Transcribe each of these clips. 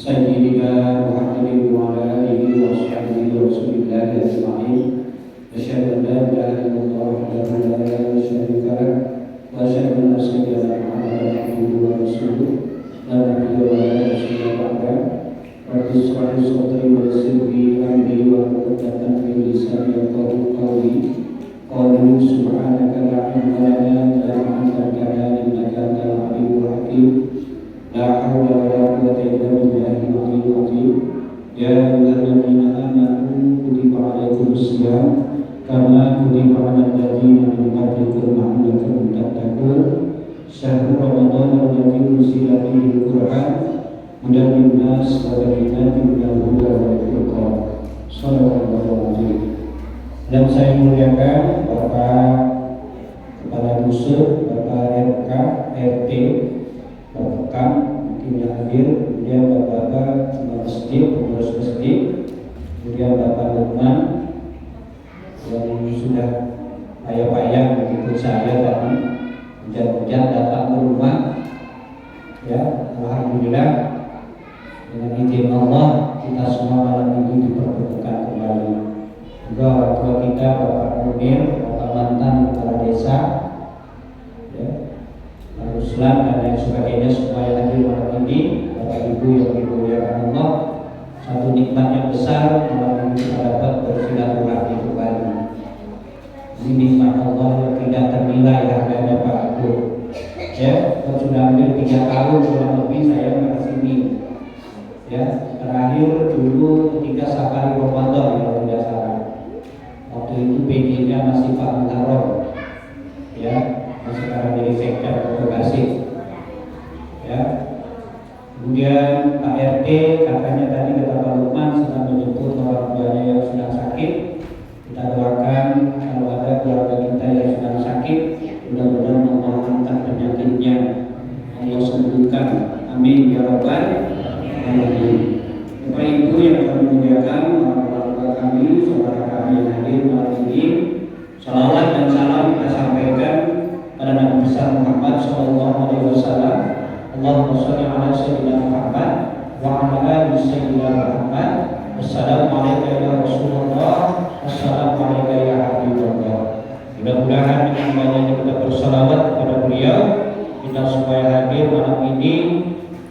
سيدنا محمد وعلى آله وصحبه ورسول الله أجمعين. أشهد أن لا إله إلا الله وحده لا شريك له وأشهد أن سيدنا محمدا عبده ورسوله لا نبي ولا رسول بعده. رب اشرح لي صدري ويسر لي أمري واحلل عقدة من لساني يفقهوا قولي. قالوا سبحانك لا علم لنا إلا ما علمتنا إنك أنت العليم الحكيم. لا حول ولا قوة إلا بالله العلي العظيم. يا أيها الذين آمنوا كتب عليكم الصيام كما كتب على الذين من قبلكم لعلكم تتقون. شهر رمضان الذي أنزل فيه القرآن هدى للناس وبينات من الهدى والفرقان. Shallallahul Alaihi. Dan saya muliakan Bapak Kepala Dusun, Bapak RK, RT, Bapak Kam, mungkin yang hadir, kemudian Bapak Masjid, pengurus masjid, kemudian Bapak Lukman yang sudah payah-payah mengikut saya tadi, hujan-hujan datang ke rumah. Ya, alhamdulillah dengan izin Allah kita semua malam ini dipertemukan kembali. Juga orang tua kita Bapak Munir, Bapak mantan kepala desa, ya, Ruslan dan lain sebagainya semua yang hadir malam ini, Bapak Ibu yang dimuliakan Allah. Satu nikmat yang besar malam ini kita dapat bersilaturahmi kembali. Ini nikmat Allah yang tidak ternilai harganya Pak Ibu. Ya, saya sudah hampir 3 tahun kurang lebih saya ke sini. Ya, terakhir dulu ketika safari Ramadan kalau tidak salah. Waktu itu PJ-nya masih Pak Muharram. Ya, sekarang jadi sektor Bekasi. Ya. Kemudian Pak RT katanya tadi kata Pak Lukman sedang menjemput orang tuanya yang sedang sakit. Kita doakan kalau ada keluarga kita yang sedang sakit, mudah-mudahan Allah angkat penyakitnya, Allah sembuhkan. Amin ya rabbal alamin. Bapak Ibu yang kami muliakan, orang tua kami, saudara kami yang hadir malam ini, salawat dan salam kita sampaikan pada Nabi besar Muhammad Sallallahu Alaihi Wasallam. Allahumma sholli ala sayyidina Muhammad wa ala ali sayyidina Muhammad. Assalamualaikum ya Rasulullah. Assalamualaikum ya Habibullah. Mudah-mudahan dengan banyaknya kita bersalawat kepada beliau, kita supaya hadir malam ini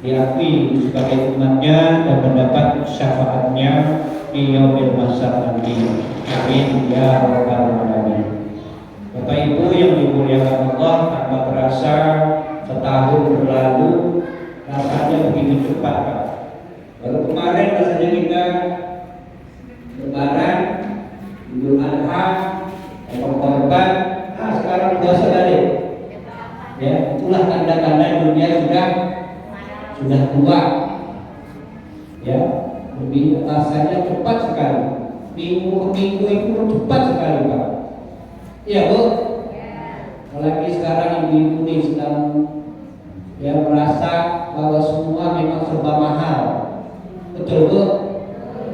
diakui sebagai umatnya dan mendapat syafaatnya di yaumil mahsyar nanti. Amin ya rabbal alamin. Bapak Ibu yang dimuliakan Allah, tanpa terasa setahun berlalu, rasanya begitu cepat Pak. Baru kemarin rasanya kita Lebaran, Idul Adha, Korban, sekarang puasa balik. Ya, itulah tanda-tanda dunia sudah tua. Ya, lebih rasanya cepat sekali. Minggu ke minggu itu cepat sekali Pak. Iya Bu. Apalagi sekarang ibu-ibu ini sedang merasa bahwa semua memang serba mahal. Betul Bu?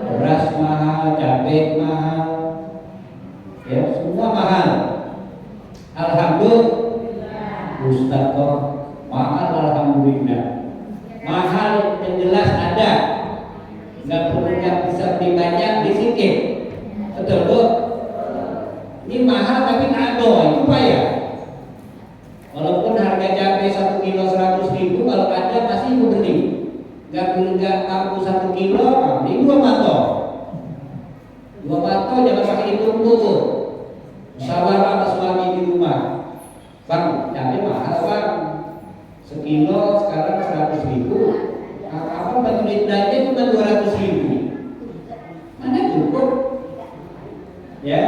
Beras mahal, cabai mahal, ya semua mahal. Alhamdulillah. Ustaz kok mahal, alhamdulillah. Mahal yang jelas ada, nggak bisa beli banyak sedikit. Betul Bu? Ini mahal tapi nado, itu payah. Walaupun harga cabai 1 kilo 100.000, kalau ada masih ibu beli. Nggak mampu 1 kilo, ini 2 matok. 2 matok jangan pakai hitung Bu. Musyawarah sama suami di rumah. Bang, cabai mahal Bang. Sekilo sekarang 100.000. Apa bagi belanja cuma 200.000. Mana cukup? Ya.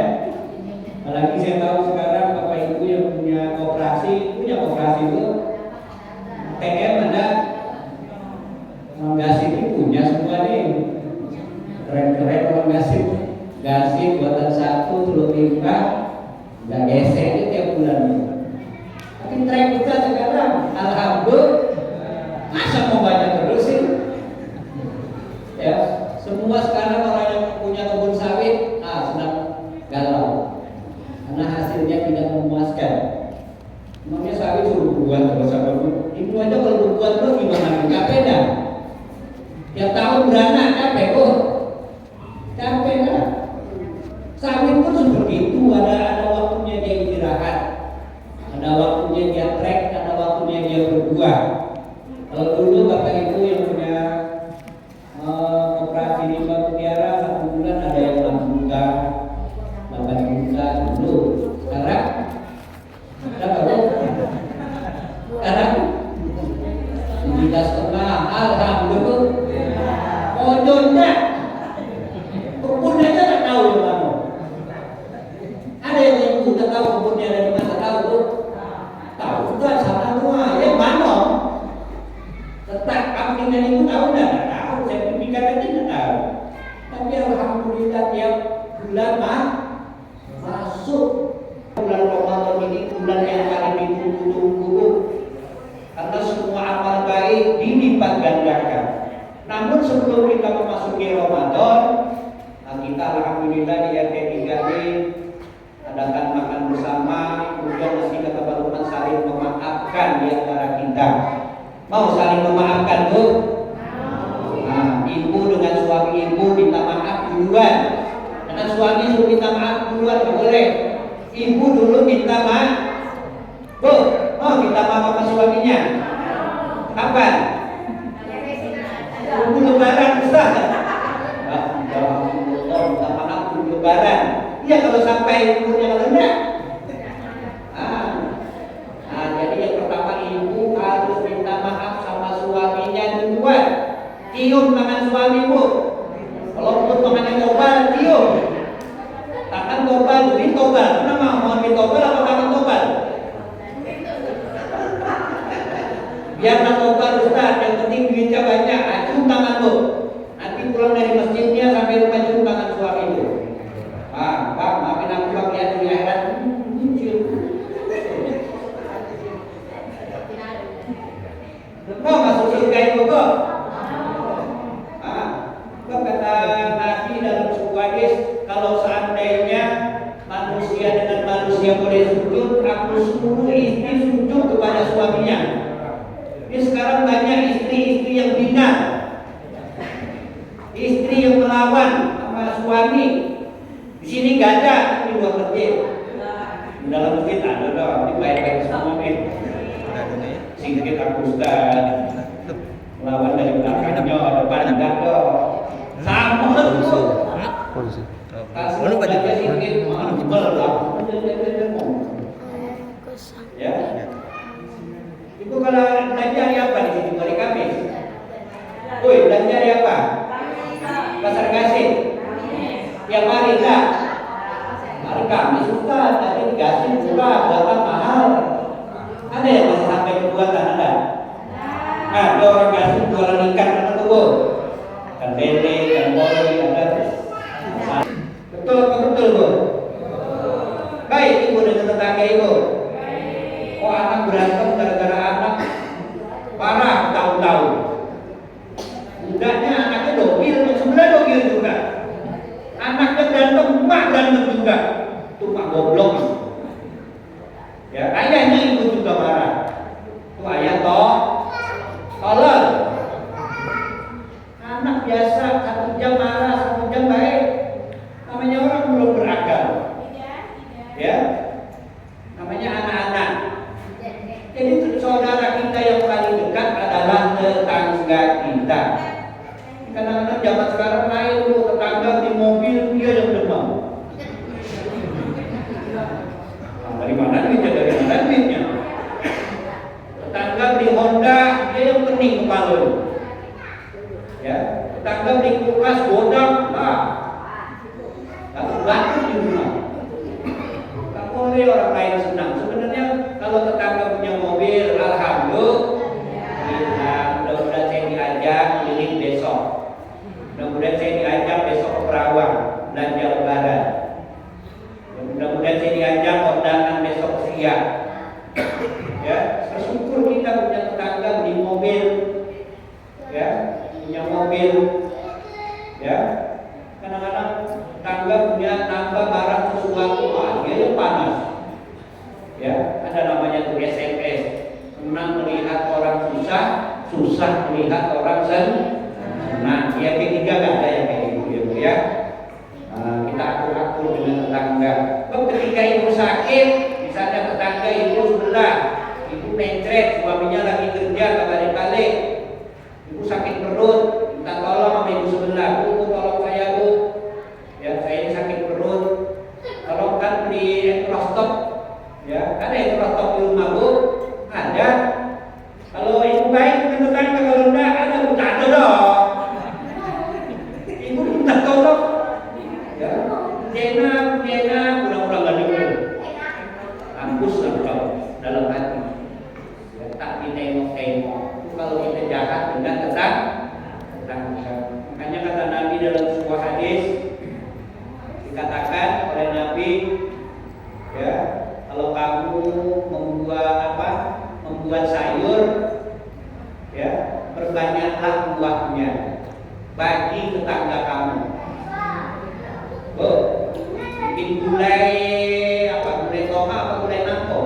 Apalagi saya tahu sekarang Bapak Ibu yang punya koperasi itu PM ada, gasip itu punya semua nih. Keren-keren orang gasip. Gasip buatan 1 telur limpah, nggak gesek itu tiap bulan. Tapi trek kita sekarang, alhamdulillah, masa mau banyak terus sih? Ya, semua sekarang orang yang punya kebun sawit, sedang galau. Karena hasilnya tidak memuaskan. Namanya sawit suruh buat terus apa? Itu aja kalau berbuat terus gimana? Nggak beda. Tiap tahun beranak capek kok. Capek kan? Sawit pun seperti itu, ada waktunya dia istirahat, ada waktunya dia trek, ada waktunya dia berbuah. Kalau dulu Bapak Ibu yang punya operasi limba mutiara 1 bulan ada yang 6 juta, 8 juta dulu. Sekarang berapa bu? Sekarang 7,5. Alhamdulillah. Ojolnya kebunnya aja nggak tahu ya kamu. Ada yang ibu udah tahu kebunnya dari mana, tahu bu? Tahu juga sama semua. Ya mana? Tetap kambing ibu tahu nggak? Tahu. Sertifikat aja nggak tahu. Tapi alhamdulillah tiap bulan masuk. Bulan Ramadan ini bulan yang paling ditunggu-tunggu karena semua amal baik dilipat gandakan. Namun sebelum kita memasuki Ramadan, kita alhamdulillah di RT 3D adakan makan bersama, kemudian masih kata Pak Lukman saling memaafkan di antara kita. Mau saling memaafkan bu? Nah, ibu dengan suami ibu minta maaf duluan. Dengan suami suruh minta maaf duluan, nggak boleh. Ibu dulu minta maaf. Bu, mau minta maaf sama suaminya? Kapan? Tunggu lebaran Ustaz. Minta maaf tunggu lebaran. Ya kalau sampai umurnya rendah. Jadi yang pertama ibu harus minta maaf sama suaminya duluan. Cium tangan suamimu. Kalau pun tangannya tobal, cium. Tangan tobal, duit tobal. Kenapa mau duit tobal apa tangan tobal? Biarlah tobal Ustaz, yang penting duitnya banyak. Cium tanganmu. Nanti pulang dari masjidnya sampai rumah cium tangan suamimu. Bang, maafin aku bang ya di akhirat. Mau masuk surga itu kok? Kata Nabi dalam sebuah hadis, kalau seandainya manusia dengan manusia boleh sujud, aku suruh istri sujud kepada suaminya. Ini sekarang banyak istri-istri yang bina, istri yang melawan sama suami. Di sini nggak ada, di luar masjid. Di dalam masjid ada dong, ini baik-baik semua nih. Singkit aku Ustaz, melawan dari belakangnya, depan enggak dong. Sama tuh. Kasih belanja singkit, jebel lah. Ya. Ibu kalau belanja hari apa di sini? Hari Kamis. Woi, belanja hari apa? Pasar Gasing. Tiap hari enggak? Hari Kamis Ustaz, tapi di Gasing juga berapa mahal. Ada yang masih sampai kebuatan ada? Ada orang Gasing jualan ikan atau kebun? Ikan lele, ikan koi, ada. Betul apa betul bu? Baik ibu dengan tetangga ibu. Oh anak berantem gara-gara anak parah tahun-tahun. Budaknya anaknya dogil, sebelah dogil juga. Anaknya berantem, mak berantem juga. Itu mak goblok. Ya ayahnya ibu juga marah. Itu ayah toh. Tolong. Anak biasa 1 jam marah, 1 jam baik. Namanya orang belum beragama. Ya. Namanya anak-anak. Jadi saudara kita yang paling dekat adalah tetangga kita. Kadang-kadang zaman sekarang lain tuh, tetangga di mobil dia yang demam. Dari mana duitnya? Dari mana duitnya? Tetangga beli Honda dia yang pening kepala. Ya, tetangga beli kulkas bodak, batuk di rumah. Tak boleh orang lain senang. Sebenarnya kalau tetangga punya mobil, alhamdulillah. Mudah-mudahan saya diajak keliling besok. Mudah-mudahan saya diajak besok ke Perawang belanja lebaran. Mudah-mudahan saya diajak kondangan besok siang. Ya, bersyukur kita punya tetangga beli mobil. Ya, punya mobil. Ya. Kadang-kadang tetangga punya nambah barang sesuatu, dia yang panas. Ya, ada namanya tuh SMS. Senang melihat orang susah, susah melihat orang senang. Nah, yang ketiga nggak ada yang kayak gitu ya. Kita akur-akur dengan tetangga. Ketika ibu sakit, misalnya tetangga ibu sebelah, ibu mencret, suaminya lagi kerja nggak balik-balik, ibu sakit perut, minta tolong sama ibu sebelah, bu tolong saya bu, ya saya ini sakit perut, tolong kan beli enterostok, ya ada enterostok di rumah bu, ada. Kalau ibu baik dengan tetangga, kalau enggak ada bu tak ada dong. Ibu minta tolong, ya Jena pura-pura gak dengar, kampus lah kalau dalam hati, ya tak ditengok-tengok. Kalau kita jahat dengan tetangga. Makanya kata Nabi dalam sebuah hadis dikatakan oleh Nabi, ya kalau kamu membuat sayur, ya perbanyaklah buahnya bagi tetangga kamu. Bikin gulai toha apa gulai nangko,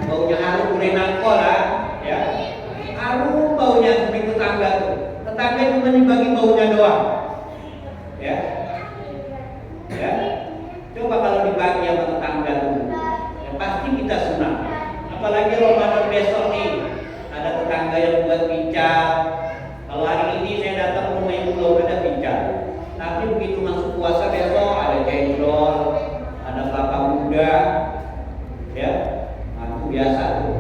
baunya harum gulai nangko lah, ya harum baunya seperti tetangga tuh. Tetangga cuma dibagi baunya doang, ya. Coba kalau dibagi sama tetangga tuh, ya pasti kita senang. Apalagi Ramadan besok nih, ada tetangga yang buat pical. Kalau hari ini saya datang rumah ibu belum ada pical, tapi begitu masuk puasa besok ada cendol, ada kelapa muda, ya, itu biasa tuh.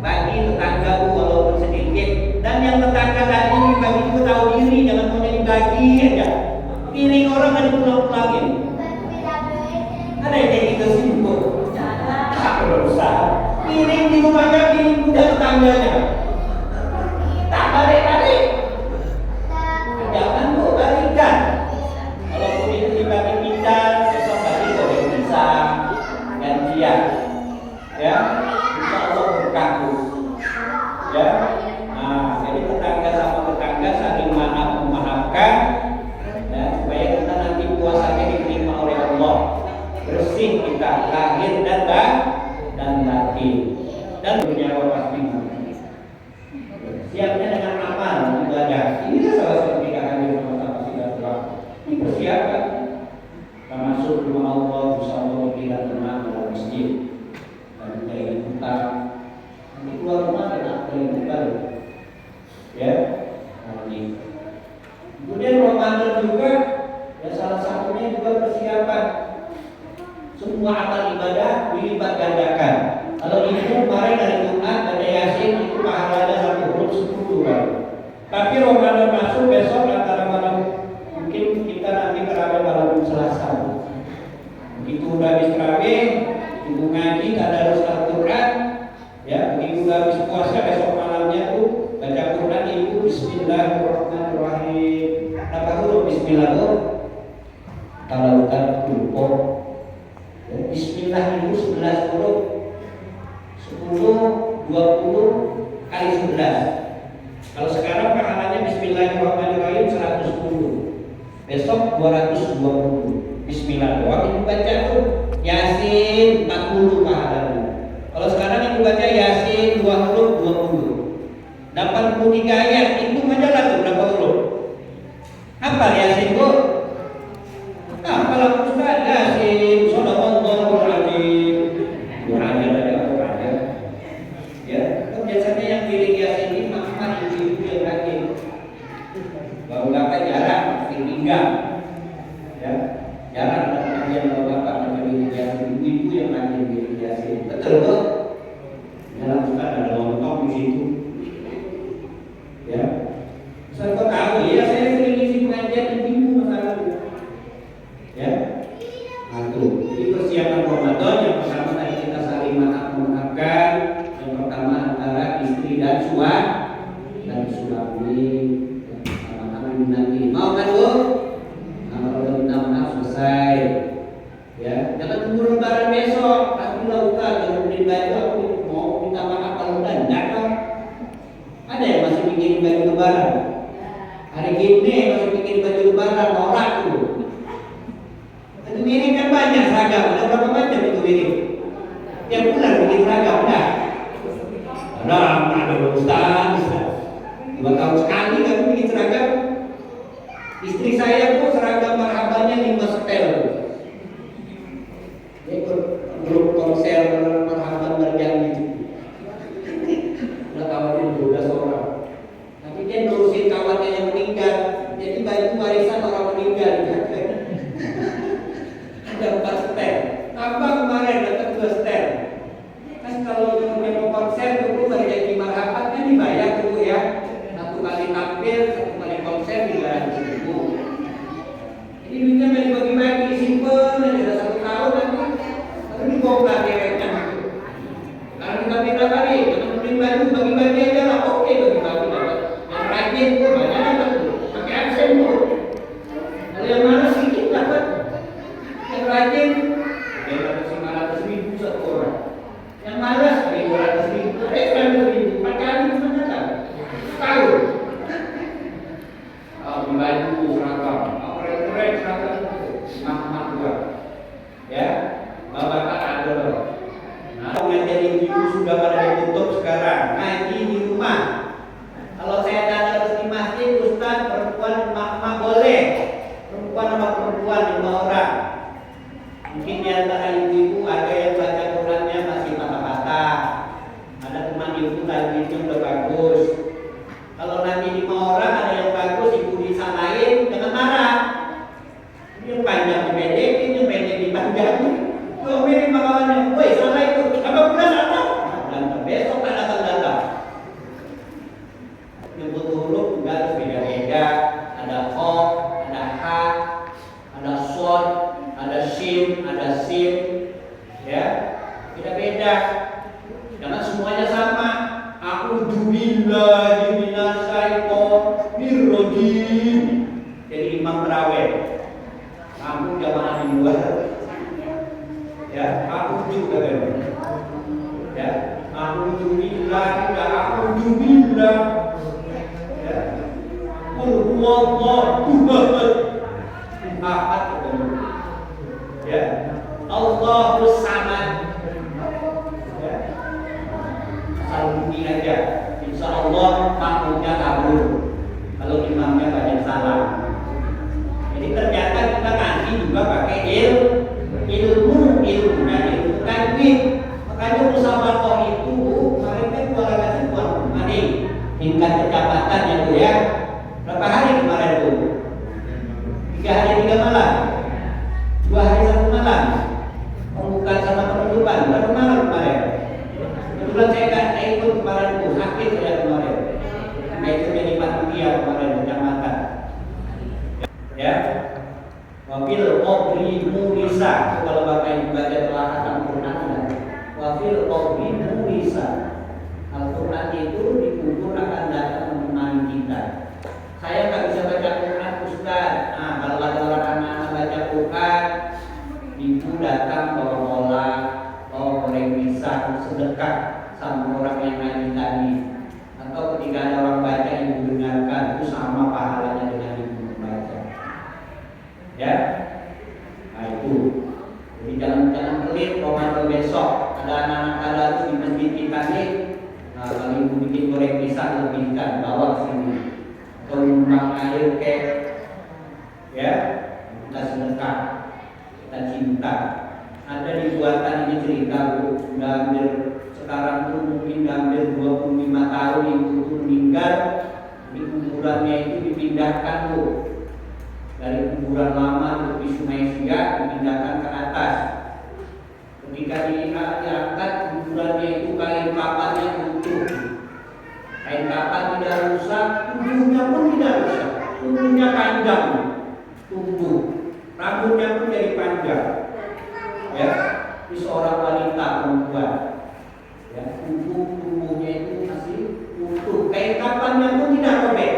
Bagi tetangga tuh walaupun sedikit, dan yang tetangga tadi bagi juga tahu diri, jangan mau dibagi aja. Piring orang kan dipulang-pulangin. Ada yang kayak gitu simpul. Tak usah. Piring di rumahnya, piring udah tetangganya. Tak balik-balik. Jangan kok balikan. Kalau itu dibagi kita, besok balik boleh bisa gantian. Ya, insya Allah berkah. Ya, nah jadi tetangga sama tetangga saling memaafkan, ya, supaya kita nanti puasanya diterima oleh Allah. Bersih kita lahir dan batin, dan bernyawa pasti mati. Siapnya dengan amal ibadah. Ini salah satu tindakan di rumah silaturahmi. Ini persiapan. Kita masuk rumah Allah, insya Allah kita tenang dalam masjid dan dari utang. Nanti keluar rumah dan apa yang baru, ya. Nanti. Kemudian Ramadan juga, ya salah satunya juga persiapan. Semua amal ibadah dilipat gandakan. Kalau itu kemarin dari Jumat ada Yasin itu pahalanya 1 huruf 10 kan. Tapi Ramadan masuk besok antara malam, mungkin kita nanti terawih malam Selasa. Begitu udah habis terawih, ibu ngaji tadarus Al-Quran, ya begitu udah habis puasa besok malamnya tuh baca Quran ibu Bismillahirrahmanirrahim. Apa huruf Bismillahirrahmanirrahim? Kalau bukan lupa. Bismillah itu 11 huruf, 10, 20 kali 11. Kalau sekarang pahalanya Bismillahirrahmanirrahim 110, besok 220. Bismillah doang ibu baca tuh, Yasin 40 pahalanya. Kalau sekarang ibu baca Yasin 2 huruf 20, 83 ayat, itu aja lah tuh berapa huruf. Apa Yasin bu? Kalau Ustaz Yasin Sadaqallahul Azim, doanya ada orangnya, ya. Biasanya yang pilih Yasin ini mama ibu-ibu yang rajin. Bapak-bapak jarang, tinggal, ya. Jarang ada pengajian bapak-bapak yang pilih Yasin, ibu-ibu yang rajin pilih Yasin. Betul kok? Dalam Ustaz ada lontong di situ, ya. Ustaz kok tahu ya? Saya sering isi pengajian ibu-ibu masalah. Ya, itu. Jadi persiapan Ramadan yang pertama tadi kita saling memaafkan. Yang pertama antara istri dan suami, sama-sama nanti. Mau kan bu? Nah, kalau udah minta maaf selesai. Ya, jangan tunggu Lebaran besok. Aku lupa kalau beli baju aku mau minta maaf kalau udah enggak kan? Ada yang masih bikin baju Lebaran? Hari ini masih bikin baju Lebaran norak tuh. Itu mirip kan banyak seragam, ada berapa macam itu mirip? Tiap bulan bikin seragam, enggak? Ada Ustaz. 2 tahun sekali kami bikin seragam. Istri saya tuh seragam marhabannya 5 setel. Dia ikut grup konser marhaban berjam gitu. Udah kawannya 12 orang. Tapi dia nerusin kawannya yang meninggal. Jadi baju warisan orang meninggal. Ada 4 setel. Tambah kemarin dapat 2 setel. Kan kalau dia mau konser dulu berjanji marhaban kan dibayar dulu ya. 1 kali tampil, 1 kali konser 300.000. Jadi duitnya nggak dibagi-bagi, simple aja 1 tahun nanti. Tapi dibongkar kayaknya. Karena kita minta kali, jangan beli baju bagi-bagi aja lah. Oke bagi-bagi dapat. Yang rajin tuh banyak dapat tuh. Pakai absen tuh. Kalau yang mana sedikit dapat. Yang rajin dia dapat 500.000 1 orang. Yang malas 200.000, 100.000, 4 kali gimana kan? Tahu? Baju seragam, keren seragam mah dua, ya, bapak ada loh. Nah, ngajarin ibu sudah pada ditutup sekarang, ngaji di rumah. Kalau saya ada di masjid, ustaz perempuan emak boleh, perempuan sama perempuan 5 orang. Mungkin di antara ibu-ibu ada yang baca Qurannya masih patah-patah, ada teman ibu tajwidnya udah bagus. Kalau nanti 5 orang ada yang bagus, ibu disalahin dengan marah. Ini panjang dipendekin, yang pendek dipanjangin. Diomelin sama kawannya, woi salah itu, apa udah salah? Dan besok kan akan datang. Nyebut huruf juga harus beda-beda. Ada o, ada h, ada shod, ada shin, ada sim, ya, beda-beda. Jangan semuanya sama. Aku jubillah minasyaitonirrajim. Jadi imam tarawih. Kamu jamaah di luar. Ya, aku juga kan. Ya, aku jubillah, aku jubillah. Ya. Qul huwallahu ahad. Ya. Allahus samad. Ya. Saluni aja, insya Allah makmumnya kabur kalau imamnya banyak salah. Jadi ternyata kita ngaji juga pakai ilmunya ilmu tajwid. Makanya musabaqah itu kemarin kan 2 rakaat kemarin tingkat kecepatan ya Bu ya. Berapa hari kemarin Bu? 3 hari 3 malam, 2 hari 1 malam. Pembukaan sama penutupan berapa malam kemarin? Kebetulan saya kan ikut kemarin Bu, sakit saya kemarin. Saya itu jadi panitia kemarin kecamatan. Ya, wafil qobri murisa. Kalau Bapak Ibu baca telah Al-Quran, wafil qobri murisa. Al-Quran itu dikubur akan datang menemani kita. Saya nggak bisa baca Quran Ustaz. Nah, kalau ada orang anak-anak baca Quran, ibu datang bawa bola, bawa goreng pisang, sedekah sama orang yang ngaji tadi. Atau ketika ada orang baca ibu dengarkan, itu sama pahalanya dengan ibu membaca. Ya, nah itu. Jadi jangan pelit. Ramadan besok ada anak-anak tadarus di masjid kita nih. Nah, kalau ibu bikin goreng pisang lebihkan, bawa sini. Atau numpang air kek, ya, kita sedekah, kita cinta. Ada di buatan ini cerita Bu, udah hampir sekarang tuh mungkin hampir 25 tahun ibu itu meninggal. Di kuburannya itu dipindahkan Bu, dari kuburan lama di Sungai Siak dipindahkan ke atas. Ketika diangkat kuburannya itu kain kapannya utuh, kain kapan tidak rusak, tubuhnya pun tidak rusak, tubuhnya panjang, tumbuh, rambutnya pun jadi panjang. Ya, ini seorang wanita perempuan. Ya, tubuhnya itu masih utuh, kain kapannya pun tidak robek.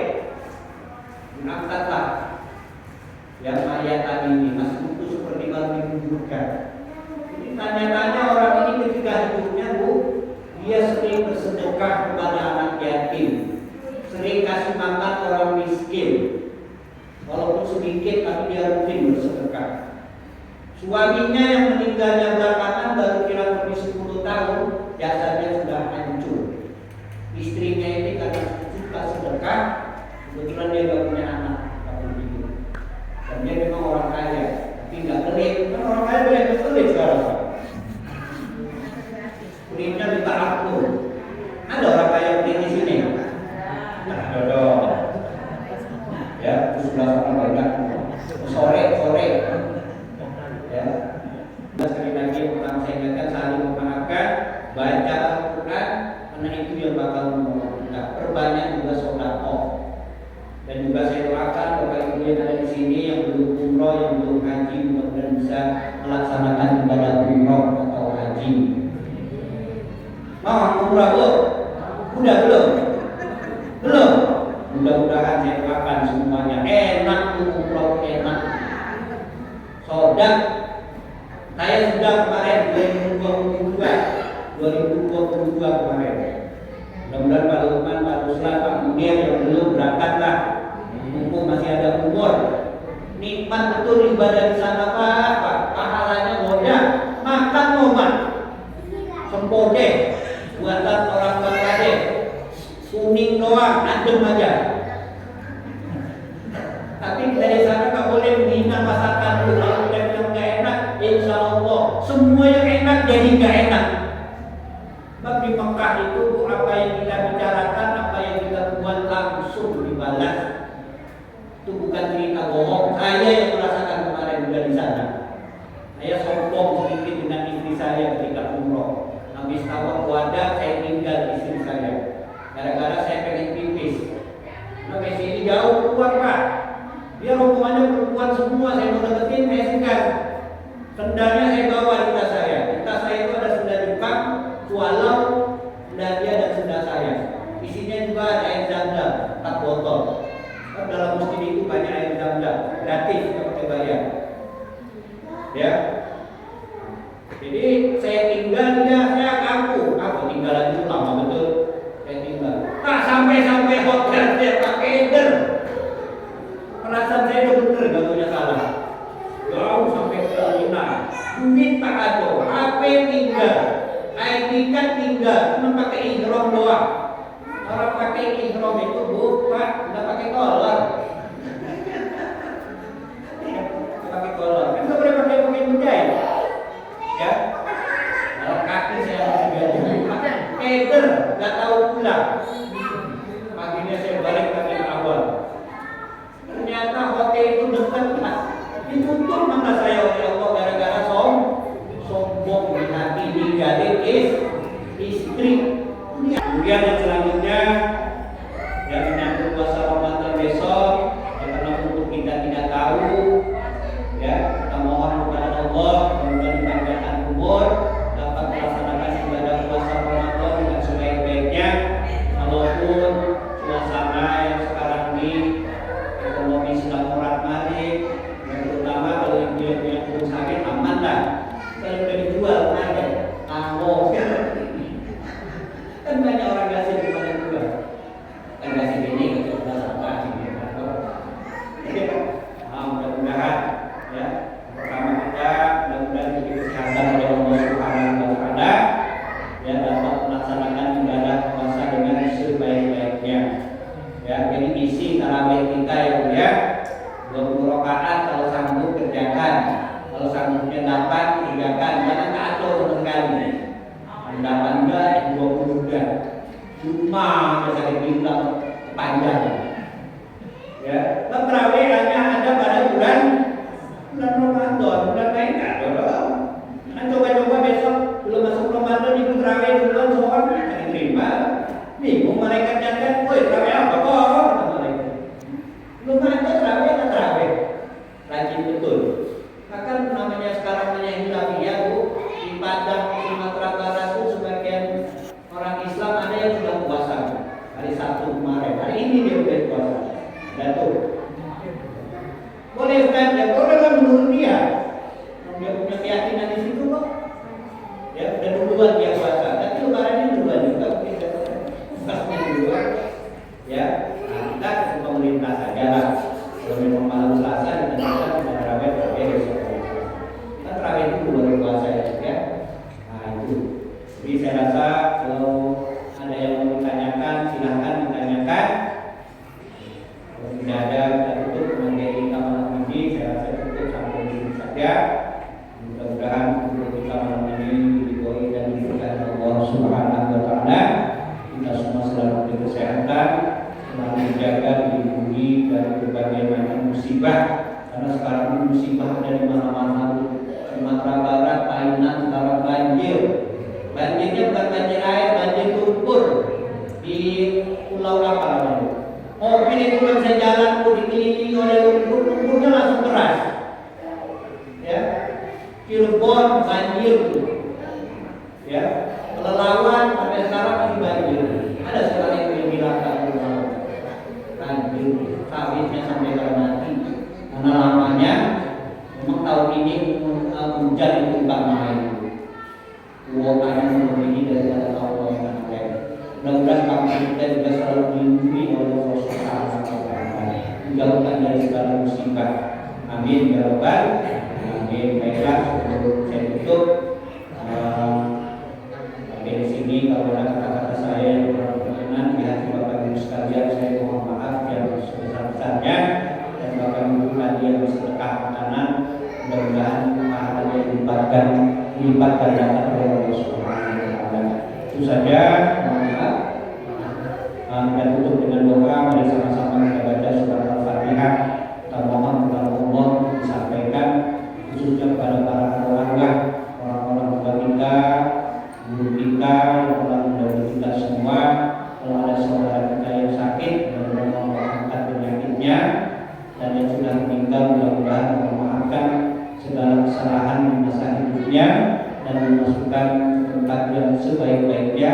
Diangkatlah. Yang mayat tadi ini masih utuh seperti baru dikuburkan. Jadi tanya-tanya orang ini ketika hidupnya Bu, dia sering bersedekah kepada anak yatim, sering kasih makan orang miskin, walaupun sedikit tapi dia rutin bersedekah. Suaminya yang meninggalnya belakangan baru kira lebih 10 tahun, jasadnya sudah hancur. Istrinya ini karena suka sedekah, itu yang bakal menolong kita. Perbanyak juga sedekah. Dan juga saya doakan Bapak Ibu yang ada di sini yang belum umroh, yang belum haji, mudah-mudahan bisa melaksanakan ibadah umroh atau haji. Mau umroh belum? Udah belum? Belum. Mudah-mudahan saya doakan semuanya enak, umroh enak. Sodak, saya sudah kemarin 2022 kemarin. Mudah-mudahan Pak Lukman, Pak Ruslan, Pak Munir yang belum berangkat lah, mumpung masih ada umur. Nikmat betul ibadah di sana Pak. Pahalanya goda, makan momen, sempode, buatan orang Bangladesh, kuning doang, adem aja. Tapi dari sana nggak boleh menghina masakan lu. Kalau udah bilang nggak enak, insya Allah semua yang enak jadi nggak enak. Sebab di Mekah itu apa yang kita bicarakan, apa yang kita buat langsung dibalas. Itu bukan cerita bohong. Saya yang merasakan kemarin juga di sana. Saya sombong sedikit dengan istri saya ketika umroh. Habis awal wadah saya tinggal istri saya. Gara-gara saya pengen pipis. Nah, ke sini jauh keluar Pak. Dia rombongannya perempuan semua, saya mau deketin, saya singkat. Sendalnya saya bawa di tas saya. Di tas saya itu ada sendal Jepang, walau sendal dia dan sendal saya. Isinya juga ada air zam-zam, 4 botol. Dalam masjid itu banyak air zam-zam, gratis, tidak pakai bayar. Ya. Jadi saya tinggal dia, saya ngaku tinggal itu lama betul. Saya tinggal. Tak sampai hotel saya pakai eder. Perasaan saya udah bener, gak punya salah. Jauh sampai ke Lina. Duit tak ada, HP tinggal, ID card tinggal, cuma pakai ihrom doang. Orang pakai ihrom itu bukan, nggak pakai kolor. Pakai kolor, kan nggak boleh pakai penjahit. Ya, dalam kaki saya masih biasa. Eder, nggak tahu pulang. Paginya saya balik lagi ke awal. Ternyata hotel itu dekat lah. Ditutup mata saya oleh Allah gara-gara sombong di hati ninggalin istri. Kemudian yang selanjutnya yang menyambut puasa Ramadan besok, yang karena untuk kita tidak tahu, ya kita mohon kepada Allah semoga dipanjangkan umur, dapat melaksanakan ibadah puasa Ramadan dengan sebaik-baiknya, walaupun suasana yang sekarang ini ekonomi sedang morat-marit, yang terutama kalau ibu-ibu yang belum sakit aman lah. Kalau udah dijual aja, kan banyak orang kasih di mana juga, kan kasih ini kita sudah sampah ini. Mudah-mudahan ya pertama kita mudah-mudahan diberi kesehatan oleh Allah Subhanahu Wa Taala, ya dapat melaksanakan ibadah puasa dengan sebaik-baiknya. Ya, jadi isi tarawih kita ya 20 rakaat kalau sanggup kerjakan, kalau sanggupnya 8 kerjakan, jangan kacau sama sekali. 8 enggak, 20 enggak. Cuma saya bilang panjang. Ya, tarawih hanya ada pada bulan Ramadan, bulan lain enggak ada. Coba-coba besok belum masuk Ramadan ikut tarawih duluan soal diterima. Bingung malaikat jangan, woi tarawih apa kok? Belum ada tarawih, rajin betul. Bahkan namanya sekarang hilafiyah Bu, di Padang Sumatera Barat itu sebagian orang Islam ada yang sudah puasa hari Sabtu kemarin, hari ini dia sudah puasa. Dan tuh boleh kan? Ya boleh lah menurut dia. Dia punya keyakinan di situ kok. Ya udah duluan dia puasa, tapi lebarannya duluan juga. Ya, nah, kita ke pemerintah saja lah. Kalau memang malam Selasa kita tarawih besok. Kita tarawih itu bulan puasa ya. Nah itu. Jadi saya rasa kalau ada yang mau ditanyakan silahkan ditanyakan. Kalau tidak ada kita tutup materi kita malam ini. Saya rasa tutup sampai di sini saja. Mudah-mudahan untuk kita malam ini diridhoi dan diberkahi Allah Subhanahu Wa Taala. Kita semua selalu diberi kesehatan, selalu dijaga, dilindungi dari berbagai macam musibah. Karena sekarang ini musibah ada di mana-mana. Sumatera Barat, Thailand sekarang banjir. Banjirnya bukan banjir air, banjir lumpur. pulau apa namanya? Mobil itu nggak bisa jalan, dikelilingi oleh lumpur-lumpurnya langsung keras. Ya, Cirebon banjir, ya, Pelalawan sampai sekarang masih banjir. Ada seorang yang bilang banjir, sawitnya sampai mati. Karena lamanya, memang tahun ini hujan itu bukan main. Luapannya lebih daripada tahun yang lain. Mudah-mudahan kampung kita juga selalu dilindungi oleh Allah Subhanahu wa Ta'ala, dijauhkan dari segala musibah. Amin ya rabbal alamin. Baiklah, sebelum saya tutup, dari sini kalau ada kata-kata saya yang kurang berkenan di hati Bapak Ibu sekalian, saya mohon maaf yang sebesar-besarnya. Dan Bapak Ibu sekalian bersedekah makanan, mudah-mudahan pahalanya dilipat gandakan oleh Allah Subhanahu wa Ta'ala. Itu saja. Kita tutup dengan doa. Mari sama-sama kita baca surat Al-Fatihah. Kita mohon kepada Allah disampaikan khususnya kepada para keluarga, orang-orang tua kita, guru kita, yang telah mendahului kita semua. Kalau ada saudara kita yang sakit, mudah-mudahan Allah angkat penyakitnya, dan yang sudah meninggal mudah-mudahan Allah memaafkan segala kesalahan di masa hidupnya dan memasukkan tempat yang sebaik-baiknya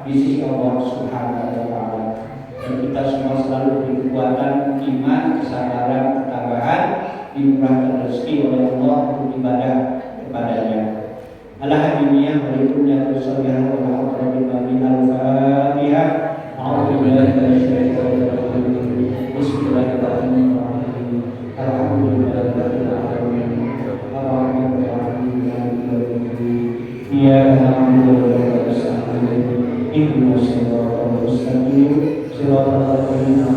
di sisi Allah Subhanahu wa Ta'ala. Dan kita semua selalu diberi kekuatan iman, kesabaran, ketabahan, dimurahkan rezeki oleh Allah untuk ibadah kepadanya. Al-Hadimiyah walaikumnya terusalihan wa rahmatullahi al-Fatihah. A'udzubillahi minasyaitonir rajim. Bismillahirrahmanirrahim. Alhamdulillahirabbil alamin. Ar-Rahmanir-Rahim. Iyyaka na'budu wa iyyaka nasta'in. Ihdinas siratal mustaqim. Siratal ladzina